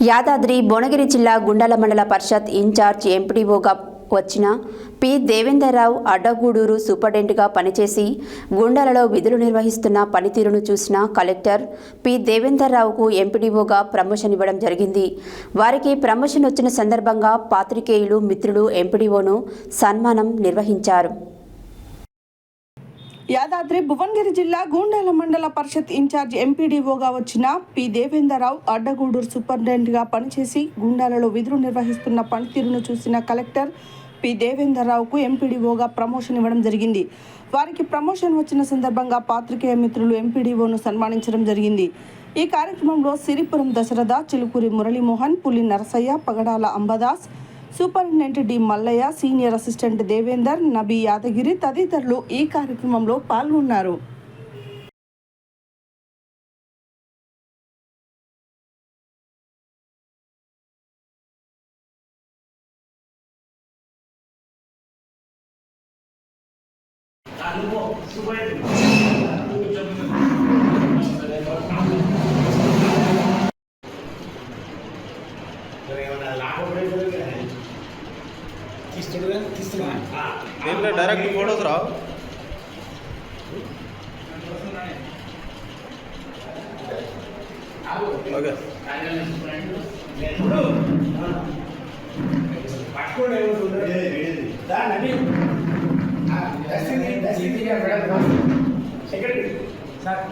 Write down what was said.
యాదాద్రి భువనగిరి జిల్లా గుండాల మండల పరిషత్ ఇన్ఛార్జ్ ఎంపీడీఓగా వచ్చిన పి దేవేందర్రావు అడ్డగూడూరు సూపరింటెండెంట్గా పనిచేసి గుండాలలో విధులు నిర్వహిస్తున్న పనితీరును చూసిన కలెక్టర్ పి దేవేందర్రావుకు ఎంపీడీఓగా ప్రమోషన్ ఇవ్వడం జరిగింది. వారికి ప్రమోషన్ వచ్చిన సందర్భంగా పాత్రికేయులు మిత్రులు ఎంపీడీఓను సన్మానం నిర్వహించారు. యాదాద్రి భువనగిరి జిల్లా గుండాల మండల పరిషత్ ఇన్ఛార్జ్ ఎంపీడీఓగా వచ్చిన పి దేవేందర్రావు అడ్డగూడూరు సూపరింటెండెంట్గా పనిచేసి గుండాలలో విధులు నిర్వహిస్తున్న పనితీరును చూసిన కలెక్టర్ పి దేవేందర్రావుకు ఎంపీడీఓగా ప్రమోషన్ ఇవ్వడం జరిగింది. వారికి ప్రమోషన్ వచ్చిన సందర్భంగా పాత్రికేయ మిత్రులు ఎంపీడీఓను సన్మానించడం జరిగింది. ఈ కార్యక్రమంలో Siripuram Dasharatha, Chilukuri Muralimohan, Puli Narasaiah, Pagadala Ambadas, superintendent D Mallaiah, senior assistant Devender, Nabi Yadagiri తదితరులు ఈ కార్యక్రమంలో పాల్గొన్నారు. దీంట్లో డైరెక్ట్ ఫోటోస్ రావు. Okay sir